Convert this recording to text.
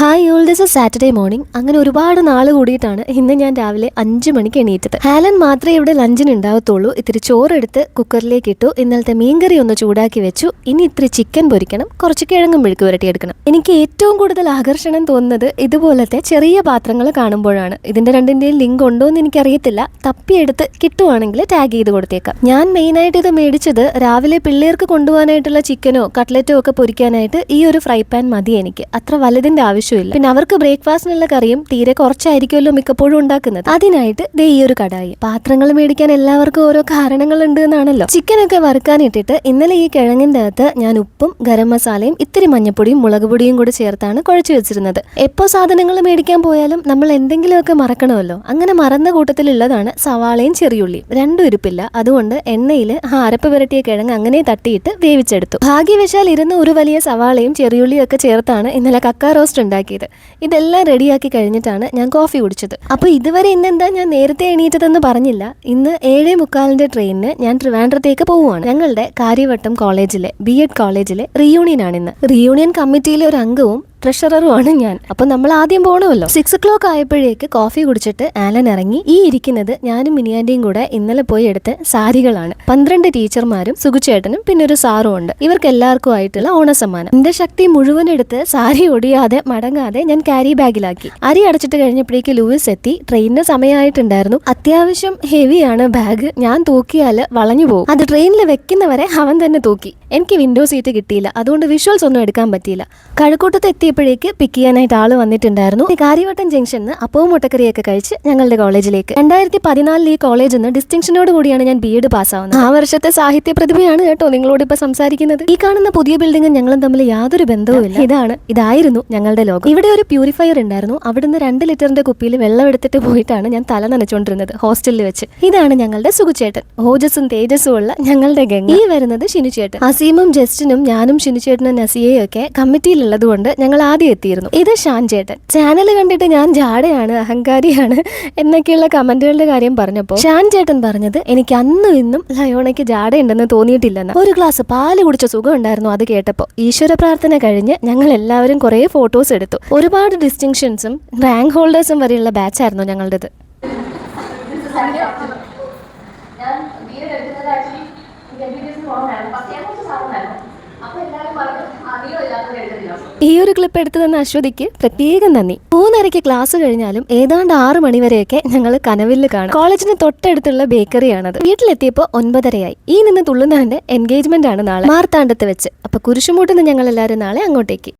Hi all, this is Saturday morning. അങ്ങനെ ഒരുപാട് നാൾ കൂടിയിട്ടാണ് ഇന്ന് ഞാൻ രാവിലെ 5 മണിക്ക് എണീറ്റത്. ഹാലൻ മാത്രമേ ഇവിടെ ലഞ്ചിന് ഉണ്ടാവത്തുള്ളൂ. ഇത്തിരി ചോറെടുത്ത് കുക്കറിലേക്ക് ഇട്ടു. ഇന്നലത്തെ മീൻകറി ഒന്ന് ചൂടാക്കി വെച്ചു. ഇനി ഇത്തിരി ചിക്കൻ പൊരിക്കണം, കുറച്ച് കിഴങ്ങും മെഴുക്ക് പുരട്ടിയെടുക്കണം. എനിക്ക് ഏറ്റവും കൂടുതൽ ആകർഷണം തോന്നുന്നത് ഇതുപോലത്തെ ചെറിയ പാത്രങ്ങൾ കാണുമ്പോഴാണ്. ഇതിന്റെ രണ്ടിന്റെയും ലിങ്ക് ഉണ്ടോ എന്ന് എനിക്കറിയത്തില്ല. തപ്പിയെടുത്ത് കിട്ടുവാണെങ്കിൽ ടാഗ് ചെയ്ത് കൊടുത്തേക്കാം. ഞാൻ മെയിനായിട്ട് ഇത് മേടിച്ചത് രാവിലെ പിള്ളേർക്ക് കൊണ്ടുപോകാനായിട്ടുള്ള ചിക്കനോ കട്ട്ലറ്റോ ഒക്കെ പൊരിക്കാനായിട്ട് ഈ ഒരു ഫ്രൈ പാൻ മതി എനിക്ക്. അത്ര വലുതിന്റെ ആവശ്യമില്ല. പിന്നെ അവർക്ക് ബ്രേക്ക്ഫാസ്റ്റിനുള്ള കറിയും തീരെ കുറച്ചായിരിക്കുമല്ലോ മിക്കപ്പോഴും ഉണ്ടാക്കുന്നത്. അതിനായിട്ട് ദേ ഈ ഒരു കടായി. പാത്രങ്ങൾ മേടിക്കാൻ എല്ലാവർക്കും ഓരോ കാരണങ്ങൾ ഉണ്ട് എന്നാണല്ലോ. ചിക്കനൊക്കെ വറുക്കാനിട്ടിട്ട് ഇന്നലെ ഈ കിഴങ്ങിന്റെ അകത്ത് ഞാൻ ഉപ്പും ഗരം മസാലയും ഇത്തിരി മഞ്ഞപ്പൊടിയും മുളക് പൊടിയും കൂടി ചേർത്താണ് കുഴച്ചു വെച്ചിരുന്നത്. എപ്പോ സാധനങ്ങൾ മേടിക്കാൻ പോയാലും നമ്മൾ എന്തെങ്കിലുമൊക്കെ മറക്കണമല്ലോ. അങ്ങനെ മറന്ന കൂട്ടത്തിലുള്ളതാണ് സവാളയും ചെറിയുള്ളിയും. രണ്ടും ഇരിപ്പില്ല. അതുകൊണ്ട് എണ്ണയിൽ അരപ്പ് പുരട്ടിയ കിഴങ്ങ് അങ്ങനെ തട്ടിയിട്ട് വേവിച്ചെടുത്തു. ഭാഗ്യവശാൽ ഇരുന്ന് ഒരു വലിയ സവാളയും ചെറിയുള്ളിയും ഒക്കെ ചേർത്താണ് ഇന്നലെ കക്ക റോസ്റ്റ് ഉണ്ടാക്കിയത്. ഇതെല്ലാം റെഡിയാക്കി കഴിഞ്ഞിട്ടാണ് ഞാൻ കോഫി കുടിച്ചത്. അപ്പോൾ ഇതുവരെ ഇന്നെന്താ ഞാൻ നേരത്തെ എണീറ്റതെന്ന് പറഞ്ഞില്ല. ഇന്ന് 7:45 ട്രെയിനിന് ഞാൻ ട്രിവാൻഡ്രത്തേക്ക് പോവുകയാണ്. ഞങ്ങളുടെ കാര്യവട്ടം കോളേജിലെ BEd കോളേജിലെ റീയൂണിയൻ ആണ് ഇന്ന്. റീയൂണിയൻ കമ്മിറ്റിയിലെ ഒരു അംഗവും ട്രഷററുമാണ് ഞാൻ. അപ്പൊ നമ്മൾ ആദ്യം പോകണമല്ലോ. 6 o'clock ആയപ്പോഴേക്ക് കോഫി കുടിച്ചിട്ട് ആലൻ ഇറങ്ങി. ഈ ഇരിക്കുന്നത് ഞാനും മിനിയാന്റെയും കൂടെ ഇന്നലെ പോയി എടുത്ത സാരികളാണ്. 12 ടീച്ചർമാരും സുഖുചേട്ടനും പിന്നെ ഒരു സാറും ഉണ്ട്. ഇവർക്ക് എല്ലാവർക്കും ആയിട്ടുള്ള ഓണസമ്മാനം. എന്റെ ശക്തി മുഴുവൻ എടുത്ത് സാരി ഒടിയാതെ മടങ്ങാതെ ഞാൻ ക്യാരി ബാഗിലാക്കി. അരി അടച്ചിട്ട് കഴിഞ്ഞപ്പോഴേക്ക് ലൂയിസ് എത്തി. ട്രെയിനിന് സമയമായിട്ടുണ്ടായിരുന്നു. അത്യാവശ്യം ഹെവിയാണ് ബാഗ്. ഞാൻ തൂക്കിയാല് വളഞ്ഞു പോകും. അത് ട്രെയിനിൽ വെക്കുന്നവരെ അവൻ തന്നെ തൂക്കി. എനിക്ക് വിൻഡോ സീറ്റ് കിട്ടിയില്ല. അതുകൊണ്ട് വിഷ്വൽസ് ഒന്നും എടുക്കാൻ പറ്റിയില്ല. കഴക്കൂട്ടത്ത് എത്തിയപ്പോഴേക്ക് പിക്ക് ചെയ്യാനായിട്ട് ആള് വന്നിട്ടുണ്ടായിരുന്നു. കാര്യവട്ടം ജംഗ്ഷനിൽ അപ്പവും മുട്ടക്കറിയൊക്കെ കഴിച്ച് ഞങ്ങളുടെ കോളേജിലേക്ക്. 2014 ഈ കോളേജിൽ നിന്ന് ഡിസ്റ്റിങ്ഷനോട് കൂടിയാണ് ഞാൻ BEd പാസ്സാവുന്നത്. ആ വർഷത്തെ സാഹിത്യ പ്രതിഭയാണ് കേട്ടോ നിങ്ങളോട് ഇപ്പൊ സംസാരിക്കുന്നത്. ഈ കാണുന്ന പുതിയ ബിൽഡിംഗും ഞങ്ങളും തമ്മിൽ യാതൊരു ബന്ധവുമില്ല. ഇതായിരുന്നു ഞങ്ങളുടെ ലോകം. ഇവിടെ ഒരു പ്യൂരിഫയർ ഉണ്ടായിരുന്നു. അവിടുന്ന് 2 ലിറ്ററിന്റെ കുപ്പിയിൽ വെള്ളം എടുത്തിട്ട് പോയിട്ടാണ് ഞാൻ തല നനച്ചുകൊണ്ടിരുന്നത് ഹോസ്റ്റലിൽ വെച്ച്. ഇതാണ് ഞങ്ങളുടെ സുഖുചേട്ടൻ. ഓജസ്സും തേജസ്സും ഉള്ള ഞങ്ങളുടെ ഗംഗ. ഈ വരുന്നത് ഷിനുചേട്ടൻ. അസീമും ജസ്റ്റിനും ഞാനും ഷിനുചേട്ടനും നസിയയും ഒക്കെ കമ്മിറ്റിയിലുള്ളത് കൊണ്ട് ഞങ്ങൾ ആദ്യം എത്തിയിരുന്നു. ഇത് ഷാൻ ചേട്ടൻ. ചാനൽ കണ്ടിട്ട് ഞാൻ ജാടയാണ്, അഹങ്കാരിയാണ് എന്നൊക്കെയുള്ള കമന്റുകളുടെ കാര്യം പറഞ്ഞപ്പോൾ ഷാൻ ചേട്ടൻ പറഞ്ഞത് എനിക്ക് അന്നും ഇന്നും ലയോണയ്ക്ക് ജാടയുണ്ടെന്ന് തോന്നിയിട്ടില്ലെന്ന്. ഒരു ഗ്ലാസ് പാല് കുടിച്ച സുഖം ഉണ്ടായിരുന്നു അത് കേട്ടപ്പോൾ. ഈശ്വര പ്രാർത്ഥന കഴിഞ്ഞ് ഞങ്ങൾ എല്ലാവരും കുറെ ഫോട്ടോസ് എടുത്തു. ഒരുപാട് ഡിസ്റ്റിങ്ഷൻസും റാങ്ക് ഹോൾഡേഴ്സും വരെയുള്ള ബാച്ചായിരുന്നു ഞങ്ങളുടേത്. ഈ ഒരു ക്ലിപ്പ് എടുത്തു തന്ന അശ്വതിക്ക് പ്രത്യേകം നന്ദി. 3:30 ക്ലാസ് കഴിഞ്ഞാലും ഏതാണ്ട് 6 മണി വരെയൊക്കെ ഞങ്ങൾ കനവില് കാണും. കോളേജിന് തൊട്ടടുത്തുള്ള ബേക്കറിയാണത്. വീട്ടിലെത്തിയപ്പോൾ 9:30 ഈ നിന്ന് തുള്ളുന്നതിന്റെ എൻഗേജ്മെന്റ് ആണ് നാളെ മാർത്താണ്ഡത്ത് വെച്ച്. അപ്പൊ കുരിശുമൂട്ടിന്ന് ഞങ്ങൾ എല്ലാവരും നാളെ അങ്ങോട്ടേക്ക്.